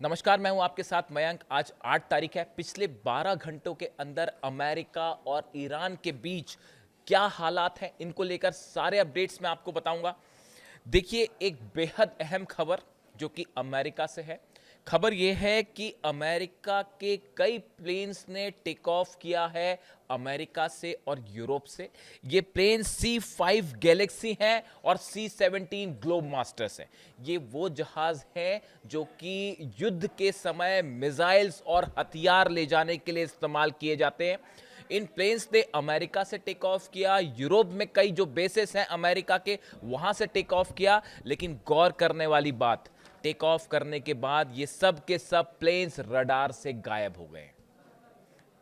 नमस्कार, मैं हूं आपके साथ मयंक। आज 8 तारीख है। पिछले 12 घंटों के अंदर अमेरिका और ईरान के बीच क्या हालात हैं, इनको लेकर सारे अपडेट्स मैं आपको बताऊंगा। देखिए, एक बेहद अहम खबर जो कि अमेरिका से है। खबर यह है कि अमेरिका के कई प्लेन्स ने टेक ऑफ किया है अमेरिका से और यूरोप से। ये प्लेन C5 गैलेक्सी हैं और C17 ग्लोब मास्टर्स हैं। ये वो जहाज हैं जो कि युद्ध के समय मिसाइल्स और हथियार ले जाने के लिए इस्तेमाल किए जाते हैं। इन प्लेन्स ने अमेरिका से टेक ऑफ किया, यूरोप में कई जो बेसेस हैं अमेरिका के वहां से टेक ऑफ किया। लेकिन गौर करने वाली बात, टेक ऑफ करने के बाद ये सब के सब प्लेन्स रडार से गायब हो गए।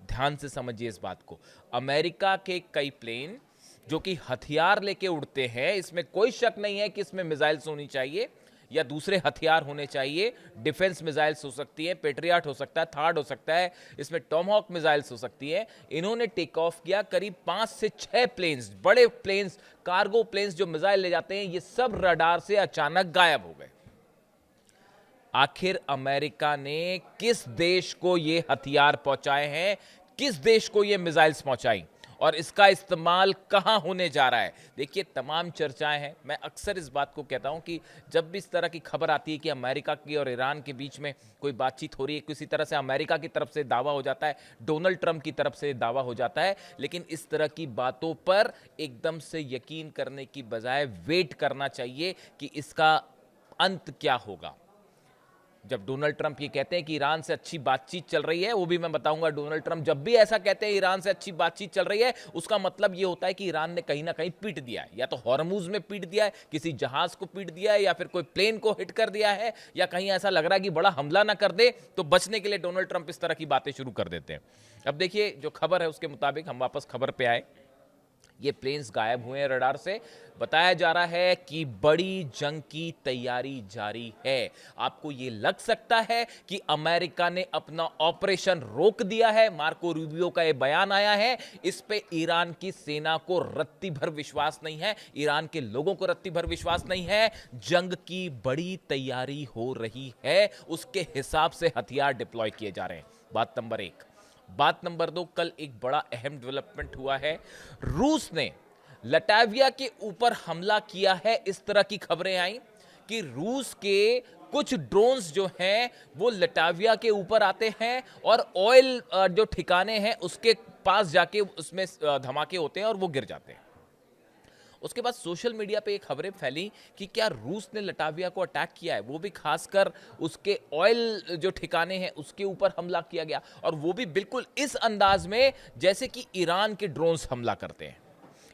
ध्यान से समझिए इस बात को। अमेरिका के कई प्लेन जो कि हथियार लेके उड़ते हैं, इसमें कोई शक नहीं है कि इसमें मिसाइल्स होनी चाहिए या दूसरे हथियार होने चाहिए। डिफेंस मिसाइल्स हो सकती है, पेट्रियट हो सकता है, थार्ड हो सकता है, इसमें टॉमहॉक मिसाइल्स हो सकती है। इन्होंने टेक ऑफ किया। करीब 5 से 6 प्लेन्स, बड़े प्लेन्स, कार्गो प्लेन्स जो मिसाइल ले जाते हैं, ये सब रडार से अचानक गायब हो गए। आखिर अमेरिका ने किस देश को ये हथियार पहुंचाए हैं, किस देश को ये मिसाइल्स पहुंचाई और इसका इस्तेमाल कहां होने जा रहा है? देखिए, तमाम चर्चाएं हैं। मैं अक्सर इस बात को कहता हूं कि जब भी इस तरह की खबर आती है कि अमेरिका की और ईरान के बीच में कोई बातचीत हो रही है, किसी तरह से अमेरिका की तरफ से दावा हो जाता है, डोनाल्ड ट्रंप की तरफ से दावा हो जाता है। लेकिन इस तरह की बातों पर एकदम से यकीन करने की बजाय वेट करना चाहिए कि इसका अंत क्या होगा। जब डोनाल्ड ट्रंप ये कहते हैं कि ईरान से अच्छी बातचीत चल रही है, वो भी मैं बताऊंगा, डोनाल्ड ट्रंप जब भी ऐसा कहते हैं ईरान से अच्छी बातचीत चल रही है, उसका मतलब ये होता है कि ईरान ने कहीं ना कहीं पीट दिया है। या तो हॉर्मुज में पीट दिया है, किसी जहाज को पीट दिया है, या फिर कोई प्लेन को हिट कर दिया है, या कहीं ऐसा लग रहा है कि बड़ा हमला ना कर दे, तो बचने के लिए डोनाल्ड ट्रंप इस तरह की बातें शुरू कर देते हैं। अब देखिए, जो खबर है उसके मुताबिक हम वापस खबर पे आए। ये प्लेन्स गायब हुए हैं रडार से। बताया जा रहा है कि बड़ी जंग की तैयारी जारी है। आपको ये लग सकता है कि अमेरिका ने अपना ऑपरेशन रोक दिया है। मार्को रूबियो का ये बयान आया है। इस पे ईरान की सेना को रत्ती भर विश्वास नहीं है, ईरान के लोगों को रत्ती भर विश्वास नहीं है। जंग की बड़ी तैयारी हो रही है, उसके हिसाब से हथियार डिप्लॉय किए जा रहे हैं। बात नंबर 1। बात नंबर 2, कल एक बड़ा अहम डेवलपमेंट हुआ है। रूस ने लटाविया के ऊपर हमला किया है। इस तरह की खबरें आई कि रूस के कुछ ड्रोन्स जो हैं वो लटाविया के ऊपर आते हैं और ऑयल जो ठिकाने हैं उसके पास जाके उसमें धमाके होते हैं और वो गिर जाते हैं। उसके बाद सोशल मीडिया पे एक खबरें फैली कि क्या रूस ने लटाविया को अटैक किया है, वो भी खासकर उसके ऑयल जो ठिकाने हैं उसके ऊपर हमला किया गया, और वो भी बिल्कुल इस अंदाज में जैसे कि ईरान के ड्रोन्स हमला करते हैं।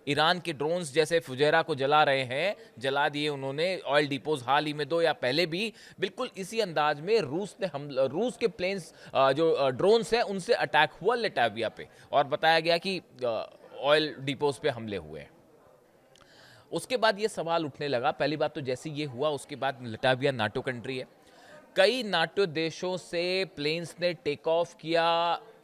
ईरान के ड्रोन्स जैसे फुजैरा को जला रहे हैं, जला दिए उन्होंने ऑयल डिपोज हाल ही में 2 या पहले भी, बिल्कुल इसी अंदाज में रूस के प्लेन्स जो ड्रोन्स हैं उनसे अटैक हुआ लटाविया पे, और बताया गया कि ऑयल डिपोज पे हमले हुए हैं। उसके बाद ये सवाल उठने लगा, पहली बात तो जैसे ये हुआ उसके बाद लटाविया नाटो कंट्री है। कई नाटो देशों से प्लेन्स ने टेक ऑफ किया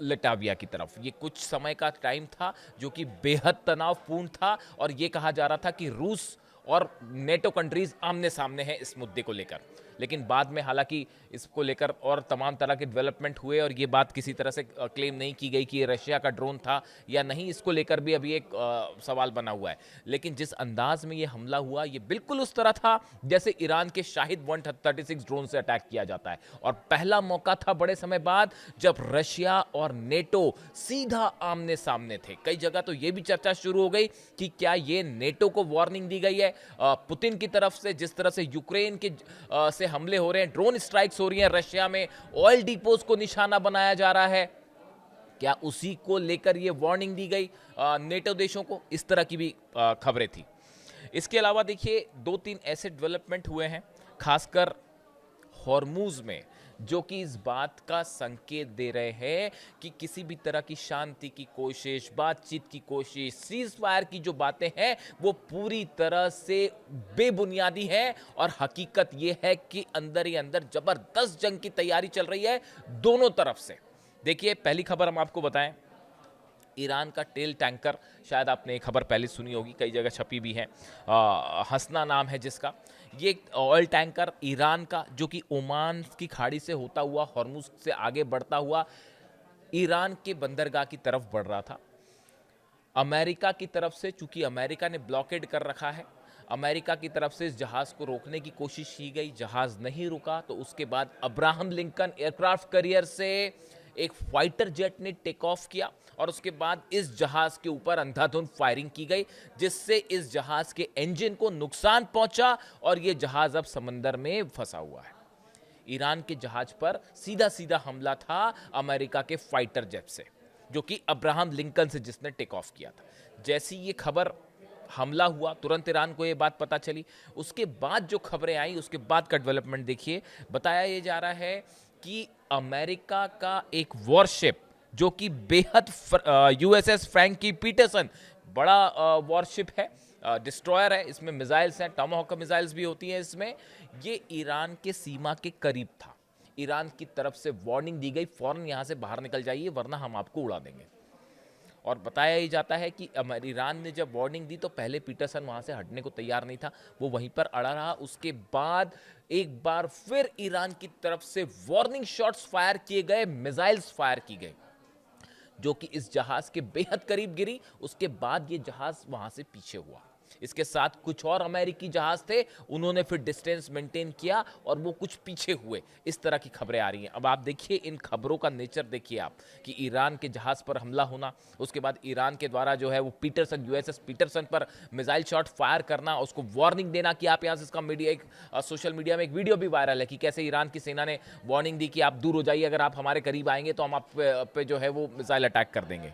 लटाविया की तरफ। ये कुछ समय का टाइम था जो कि बेहद तनावपूर्ण था, और ये कहा जा रहा था कि रूस और नेटो कंट्रीज आमने सामने हैं इस मुद्दे को लेकर। लेकिन बाद में हालांकि इसको लेकर और तमाम तरह के डेवलपमेंट हुए, और ये बात किसी तरह से क्लेम नहीं की गई कि ये रशिया का ड्रोन था या नहीं। इसको लेकर भी अभी एक सवाल बना हुआ है। लेकिन जिस अंदाज में ये हमला हुआ, ये बिल्कुल उस तरह था जैसे ईरान के शाहिद 136 ड्रोन से अटैक किया जाता है। और पहला मौका था बड़े समय बाद जब रशिया और नेटो सीधा आमने सामने थे। कई जगह तो ये भी चर्चा शुरू हो गई कि क्या ये नेटो को वार्निंग दी गई है पुतिन की तरफ से, जिस तरह से यूक्रेन के से हमले हो रहे हैं, ड्रोन स्ट्राइक्स हो रही हैं रशिया में, ऑयल डिपोज को निशाना बनाया जा रहा है, क्या उसी को लेकर यह वार्निंग दी गई नेटो देशों को? इस तरह की भी खबरें थी। इसके अलावा देखिए, 2-3 ऐसे डेवलपमेंट हुए हैं खासकर हॉर्मूज में, जो कि इस बात का संकेत दे रहे हैं कि किसी भी तरह की शांति की कोशिश, बातचीत की कोशिश, सीज फायर की जो बातें हैं वो पूरी तरह से बेबुनियादी है। और हकीकत ये है कि अंदर ही अंदर जबरदस्त जंग की तैयारी चल रही है दोनों तरफ से। देखिए, पहली खबर हम आपको बताएं, ईरान का तेल टैंकर, शायद आपने एक खबर पहले सुनी होगी, कई जगह छपी भी है, हसना नाम है जिसका। ये ऑयल टैंकर ईरान का, जो कि ओमान की खाड़ी से होता हुआ हॉर्मुज से आगे बढ़ता हुआ ईरान के बंदरगाह की तरफ बढ़ रहा था। अमेरिका की तरफ से, चूंकि अमेरिका ने ब्लॉकेड कर रखा है, अमेरिका की तरफ से इस जहाज को रोकने की कोशिश की गई, जहाज नहीं रुका। तो उसके बाद अब्राहम लिंकन एयरक्राफ्ट कैरियर से एक फाइटर जेट ने टेक ऑफ किया और उसके बाद इस जहाज के ऊपर अंधाधुंध फायरिंग की गई, जिससे इस जहाज के इंजन को नुकसान पहुंचा और यह जहाज अब समंदर में फंसा हुआ है। ईरान के जहाज पर सीधा सीधा हमला था अमेरिका के फाइटर जेट से, जो कि अब्राहम लिंकन से जिसने टेक ऑफ किया था। जैसी ये खबर हमला हुआ, तुरंत ईरान को ये बात पता चली। उसके बाद जो खबरें आई, उसके बाद का डेवलपमेंट देखिए। बताया ये जा रहा है कि अमेरिका का एक वॉरशिप, जो कि बेहद यूएसएस फ्रैंकी पीटरसन, बड़ा वॉरशिप है, डिस्ट्रॉयर है, इसमें मिसाइल्स हैं, टॉमाहॉक मिसाइल्स भी होती हैं इसमें। ये ईरान के सीमा के करीब था। ईरान की तरफ से वार्निंग दी गई, फौरन यहां से बाहर निकल जाइए वरना हम आपको उड़ा देंगे। और बताया ही जाता है कि ईरान ने जब वार्निंग दी तो पहले पीटरसन वहां से हटने को तैयार नहीं था, वो वहीं पर अड़ा रहा। उसके बाद एक बार फिर ईरान की तरफ से वार्निंग शॉट्स फायर किए गए, मिसाइल्स फायर की गई, जो कि इस जहाज के बेहद करीब गिरी। उसके बाद ये जहाज वहां से पीछे हुआ। इसके साथ कुछ और अमेरिकी जहाज थे, उन्होंने फिर डिस्टेंस मेंटेन किया और वो कुछ पीछे हुए। इस तरह की खबरें आ रही हैं। अब आप देखिए इन खबरों का नेचर देखिए आप, कि ईरान के जहाज पर हमला होना, उसके बाद ईरान के द्वारा जो है वो पीटरसन, यूएसएस पीटरसन पर मिसाइल शॉट फायर करना, उसको वार्निंग देना कि आप यहाँ से, इसका मीडिया एक सोशल मीडिया में एक वीडियो भी वायरल है कि कैसे ईरान की सेना ने वार्निंग दी कि आप दूर हो जाइए, अगर आप हमारे करीब आएंगे तो हम आप पे जो है वो मिसाइल अटैक कर देंगे।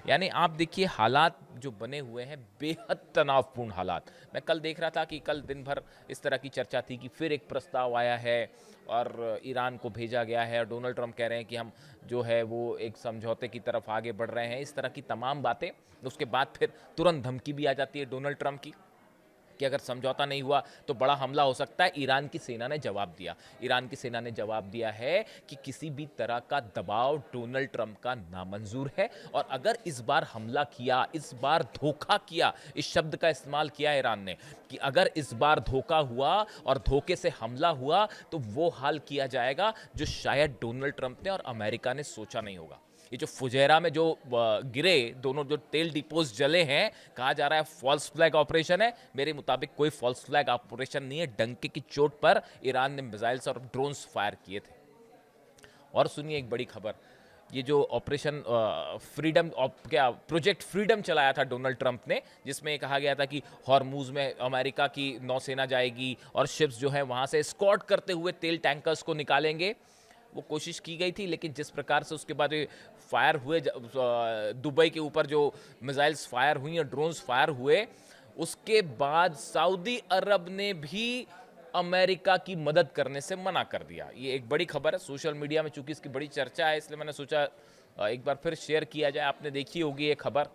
यानी आप देखिए हालात जो बने हुए हैं, बेहद तनावपूर्ण हालात। मैं कल देख रहा था कि कल दिन भर इस तरह की चर्चा थी कि फिर एक प्रस्ताव आया है और ईरान को भेजा गया है और डोनाल्ड ट्रंप कह रहे हैं कि हम जो है वो एक समझौते की तरफ आगे बढ़ रहे हैं, इस तरह की तमाम बातें। उसके बाद फिर तुरंत धमकी भी आ जाती है डोनाल्ड ट्रंप की कि अगर समझौता नहीं हुआ तो बड़ा हमला हो सकता है। ईरान की सेना ने जवाब दिया, ईरान की सेना ने जवाब दिया है कि किसी भी तरह का दबाव डोनाल्ड ट्रंप का नामंजूर है, और अगर इस बार हमला किया, इस बार धोखा किया, इस शब्द का इस्तेमाल किया ईरान ने कि अगर इस बार धोखा हुआ और धोखे से हमला हुआ तो वो हाल किया जाएगा जो शायद डोनाल्ड ट्रंप ने और अमेरिका ने सोचा नहीं होगा। ये जो फुजैरा में जो गिरे दोनों जो तेल डिपोज जले हैं, कहा जा रहा है फॉल्स फ्लैग ऑपरेशन है। मेरे मुताबिक कोई फॉल्स फ्लैग ऑपरेशन नहीं है, डंके की चोट पर ईरान ने मिसाइल्स और ड्रोन्स फायर किए थे। और सुनिए एक बड़ी खबर, ये जो ऑपरेशन फ्रीडम, क्या प्रोजेक्ट फ्रीडम चलाया था डोनाल्ड ट्रंप ने, जिसमें कहा गया था कि हॉर्मुज में अमेरिका की नौसेना जाएगी और शिप्स जो है वहां से एस्कॉर्ट करते हुए तेल टैंकर्स को निकालेंगे। वो कोशिश की गई थी, लेकिन जिस प्रकार से उसके बाद फायर हुए, दुबई के ऊपर जो मिसाइल्स फायर हुई और ड्रोन्स फायर हुए, उसके बाद सऊदी अरब ने भी अमेरिका की मदद करने से मना कर दिया। ये एक बड़ी खबर है सोशल मीडिया में, चूंकि इसकी बड़ी चर्चा है इसलिए मैंने सोचा एक बार फिर शेयर किया जाए। आपने देखी होगी ये खबर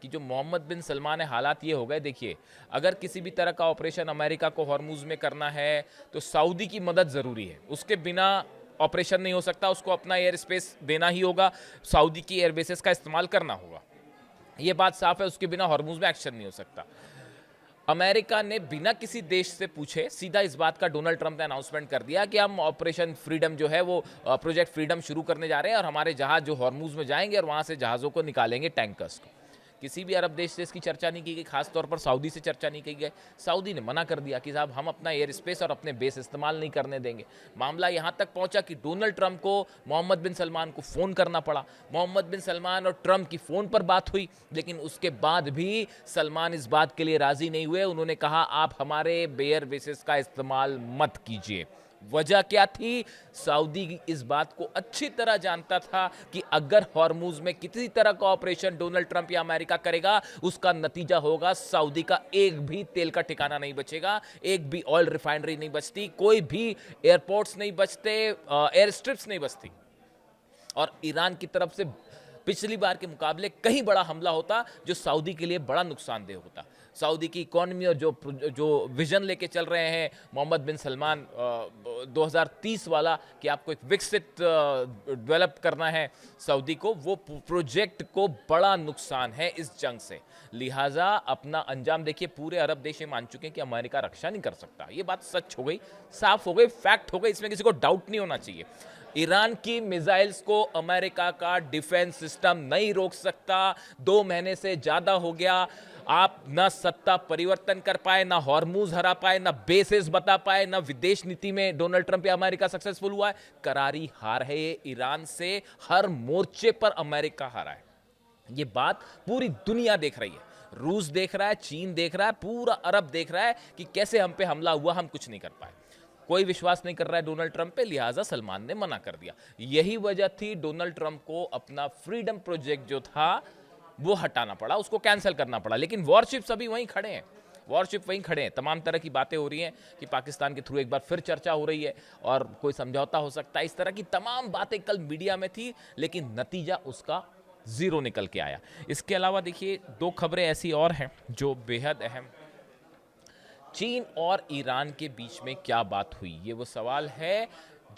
कि जो मोहम्मद बिन सलमान है, हालात ये हो गए। देखिए अगर किसी भी तरह का ऑपरेशन अमेरिका को हॉर्मुज में करना है तो सऊदी की मदद ज़रूरी है, उसके बिना ऑपरेशन नहीं हो सकता, उसको अपना एयर स्पेस देना ही होगा, सऊदी की एयर बेसेस का इस्तेमाल करना होगा, ये बात साफ है। उसके बिना हॉर्मुज में एक्शन नहीं हो सकता। अमेरिका ने बिना किसी देश से पूछे सीधा इस बात का डोनाल्ड ट्रंप ने अनाउंसमेंट कर दिया कि हम ऑपरेशन फ्रीडम जो है वो प्रोजेक्ट फ्रीडम शुरू करने जा रहे हैं और हमारे जहाज जो हॉर्मुज में जाएंगे और वहां से जहाज़ों को निकालेंगे, टैंकर्स को। किसी भी अरब देश से इसकी चर्चा नहीं की गई, खासतौर पर सऊदी से चर्चा नहीं की गई। सऊदी ने मना कर दिया कि साहब हम अपना एयर स्पेस और अपने बेस इस्तेमाल नहीं करने देंगे। मामला यहां तक पहुंचा कि डोनाल्ड ट्रंप को मोहम्मद बिन सलमान को फ़ोन करना पड़ा। मोहम्मद बिन सलमान और ट्रंप की फ़ोन पर बात हुई, लेकिन उसके बाद भी सलमान इस बात के लिए राज़ी नहीं हुए। उन्होंने कहा आप हमारे एयर बेसिस का इस्तेमाल मत कीजिए। वजह क्या थी? सऊदी इस बात को अच्छी तरह जानता था कि अगर हॉर्मुज में किसी तरह का ऑपरेशन डोनाल्ड ट्रंप या अमेरिका करेगा, उसका नतीजा होगा सऊदी का एक भी तेल का ठिकाना नहीं बचेगा, एक भी ऑयल रिफाइनरी नहीं बचती, कोई भी एयरपोर्ट्स नहीं बचते, एयर स्ट्रिप्स नहीं बचती। और ईरान की तरफ से पिछली बार के मुकाबले कहीं बड़ा हमला होता जो सऊदी के लिए बड़ा नुकसानदेह होता। सऊदी की इकोनॉमी और जो जो विजन लेके चल रहे हैं मोहम्मद बिन सलमान 2030 वाला कि आपको एक विकसित डेवलप करना है सऊदी को, वो प्रोजेक्ट को बड़ा नुकसान है इस जंग से। लिहाजा अपना अंजाम देखिए, पूरे अरब देश ये मान चुके हैं कि अमेरिका रक्षा नहीं कर सकता। ये बात सच हो गई, साफ हो गई, फैक्ट हो गई, इसमें किसी को डाउट नहीं होना चाहिए। ईरान की मिसाइल्स को अमेरिका का डिफेंस सिस्टम नहीं रोक सकता। 2 महीने से ज्यादा हो गया, आप ना सत्ता परिवर्तन कर पाए, ना हॉर्मूज हरा पाए, ना बेसिस बता पाए, ना विदेश नीति में डोनाल्ड ट्रंप या अमेरिका सक्सेसफुल हुआ है। करारी हार है ये ईरान से, हर मोर्चे पर अमेरिका हारा है। ये बात पूरी दुनिया देख रही है, रूस देख रहा है, चीन देख रहा है, पूरा अरब देख रहा है कि कैसे हम पे हमला हुआ, हम कुछ नहीं कर पाए। कोई विश्वास नहीं कर रहा है डोनाल्ड ट्रंप पे, लिहाजा सलमान ने मना कर दिया। यही वजह थी डोनाल्ड ट्रंप को अपना फ्रीडम प्रोजेक्ट जो था वो हटाना पड़ा, उसको कैंसिल करना पड़ा। लेकिन वॉरशिप्स अभी वहीं खड़े हैं, वॉरशिप वहीं खड़े हैं। तमाम तरह की बातें हो रही हैं कि पाकिस्तान के थ्रू एक बार फिर चर्चा हो रही है और कोई समझौता हो सकता है। इस तरह की तमाम बातें कल मीडिया में थी, लेकिन नतीजा उसका जीरो निकल के आया। इसके अलावा देखिए 2 खबरें ऐसी और हैं जो बेहद अहम। चीन और ईरान के बीच में क्या बात हुई, ये वो सवाल है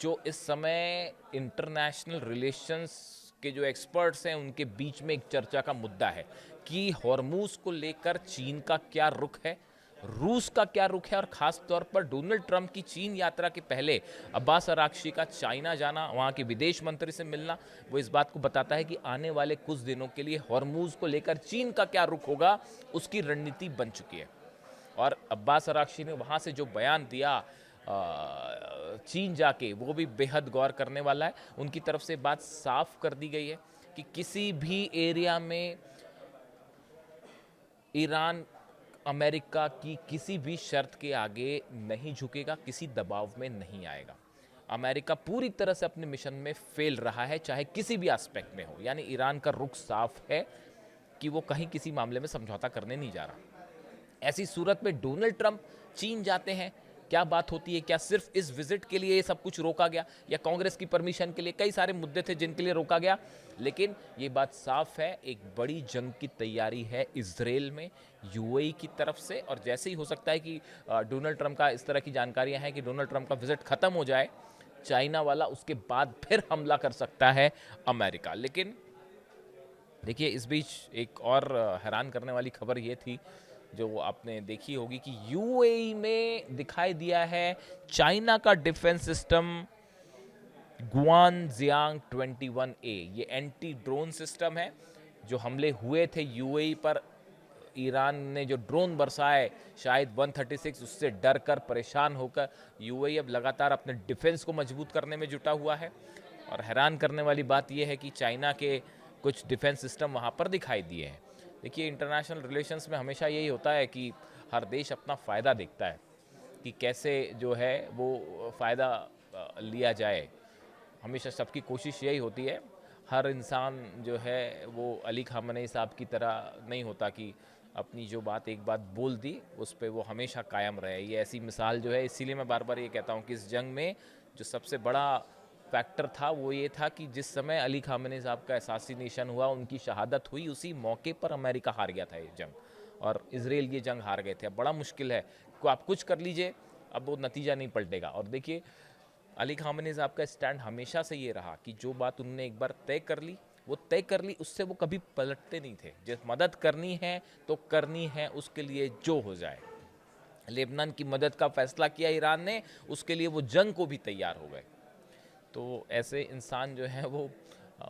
जो इस समय इंटरनेशनल रिलेशंस के जो एक्सपर्ट्स हैं उनके बीच में एक चर्चा का मुद्दा है कि हॉर्मूज को लेकर चीन का क्या रुख है, रूस का क्या रुख है, और खास तौर पर डोनाल्ड ट्रंप की चीन यात्रा के पहले अब्बास अराक्ची का चाइना जाना, वहाँ के विदेश मंत्री से मिलना, वो इस बात को बताता है कि आने वाले कुछ दिनों के लिए हॉर्मूज को लेकर चीन का क्या रुख होगा, उसकी रणनीति बन चुकी है। और अब्बास अराक्ची ने वहाँ से जो बयान दिया चीन जाके, वो भी बेहद गौर करने वाला है। उनकी तरफ से बात साफ कर दी गई है कि किसी भी एरिया में ईरान अमेरिका की किसी भी शर्त के आगे नहीं झुकेगा, किसी दबाव में नहीं आएगा। अमेरिका पूरी तरह से अपने मिशन में फेल रहा है, चाहे किसी भी एस्पेक्ट में हो। यानी ईरान का रुख साफ है कि वो कहीं किसी मामले में समझौता करने नहीं जा रहा। ऐसी सूरत में डोनाल्ड ट्रंप चीन जाते हैं, क्या बात होती है? क्या सिर्फ इस विजिट के लिए ये सब कुछ रोका गया, या कांग्रेस की परमिशन के लिए? कई सारे मुद्दे थे जिनके लिए रोका गया, लेकिन ये बात साफ है, एक बड़ी जंग की तैयारी है इजराइल में यूएई की तरफ से। और जैसे ही हो सकता है कि डोनाल्ड ट्रंप का, इस तरह की जानकारियां हैं कि डोनाल्ड ट्रंप का विजिट खत्म हो जाए चाइना वाला, उसके बाद फिर हमला कर सकता है अमेरिका। लेकिन देखिए, इस बीच एक और हैरान करने वाली खबर ये थी जो आपने देखी होगी कि यूएई में दिखाई दिया है चाइना का डिफेंस सिस्टम गुआनजियांग 21A। ये एंटी ड्रोन सिस्टम है। जो हमले हुए थे यूएई पर, ईरान ने जो ड्रोन बरसाए शायद 136, उससे डर कर, परेशान होकर यूएई अब लगातार अपने डिफेंस को मजबूत करने में जुटा हुआ है। और हैरान करने वाली बात यह है कि चाइना के कुछ डिफेंस सिस्टम वहाँ पर दिखाई दिए हैं। देखिए, इंटरनेशनल रिलेशंस में हमेशा यही होता है कि हर देश अपना फ़ायदा देखता है कि कैसे जो है वो फ़ायदा लिया जाए। हमेशा सबकी कोशिश यही होती है। हर इंसान जो है वो अली खामनेई साहब की तरह नहीं होता कि अपनी जो बात एक बात बोल दी उस पर वो हमेशा कायम रहे। ये ऐसी मिसाल जो है, इसीलिए मैं बार बार ये कहता हूँ कि इस जंग में जो सबसे बड़ा फैक्टर था वो ये था कि जिस समय अली खामनेई साहब का असैसिनेशन हुआ, उनकी शहादत हुई, उसी मौके पर अमेरिका हार गया था ये जंग, और इजराइल ये जंग हार गए थे। अब बड़ा मुश्किल है को आप कुछ कर लीजिए, अब वो नतीजा नहीं पलटेगा। और देखिए, अली खामनेई साहब का स्टैंड हमेशा से ये रहा कि जो बात उन्होंने एक बार तय कर ली वो तय कर ली, उससे वो कभी पलटते नहीं थे। जिस मदद करनी है तो करनी है, उसके लिए जो हो जाए। लेबनान की मदद का फैसला किया ईरान ने, उसके लिए वो जंग को भी तैयार हो गए। तो ऐसे इंसान जो हैं वो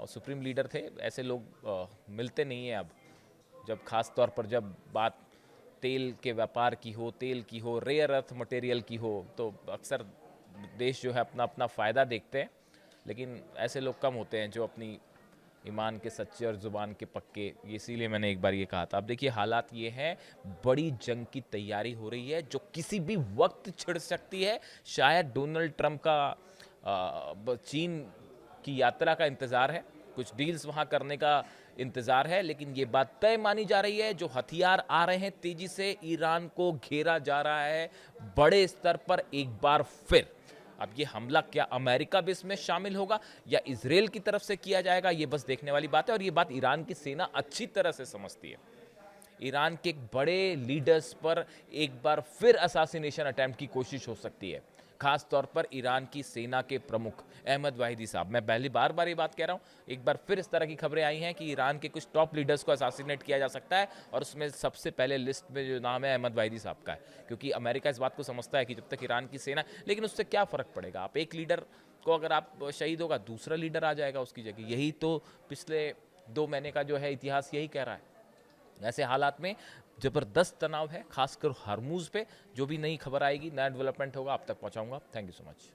सुप्रीम लीडर थे। ऐसे लोग मिलते नहीं हैं अब, जब खास तौर पर जब बात तेल के व्यापार की हो, तेल की हो, रेयर अर्थ मटेरियल की हो, तो अक्सर देश जो है अपना अपना फ़ायदा देखते हैं। लेकिन ऐसे लोग कम होते हैं जो अपनी ईमान के सच्चे और ज़ुबान के पक्के। इसीलिए मैंने एक बार ये कहा था। अब देखिए, हालात ये हैं, बड़ी जंग की तैयारी हो रही है जो किसी भी वक्त छिड़ सकती है। शायद डोनाल्ड ट्रंप का चीन की यात्रा का इंतज़ार है, कुछ डील्स वहाँ करने का इंतज़ार है, लेकिन ये बात तय मानी जा रही है जो हथियार आ रहे हैं तेज़ी से, ईरान को घेरा जा रहा है बड़े स्तर पर एक बार फिर। अब ये हमला क्या अमेरिका भी इसमें शामिल होगा या इजराइल की तरफ से किया जाएगा, ये बस देखने वाली बात है। और ये बात ईरान की सेना अच्छी तरह से समझती है। ईरान के बड़े लीडर्स पर एक बार फिर असासिनेशन अटेम्प्ट की कोशिश हो सकती है, खास तौर पर ईरान की सेना के प्रमुख अहमद वाहिदी साहब। मैं पहली बार ये बात कह रहा हूं, एक बार फिर इस तरह की खबरें आई हैं कि ईरान के कुछ टॉप लीडर्स को असासिनेट किया जा सकता है, और उसमें सबसे पहले लिस्ट में जो नाम है अहमद वाहिदी साहब का है, क्योंकि अमेरिका इस बात को समझता है कि जब तक ईरान की सेना, लेकिन उससे क्या फर्क पड़ेगा, आप एक लीडर को अगर आप शहीद होगा, दूसरा लीडर आ जाएगा उसकी जगह। यही तो पिछले 2 महीने का जो है इतिहास यही कह रहा है। ऐसे हालात में जबरदस्त तनाव है, खासकर हरमुज पे। जो भी नई खबर आएगी, नया डेवलपमेंट होगा, आप तक पहुंचाऊंगा। Thank you so much.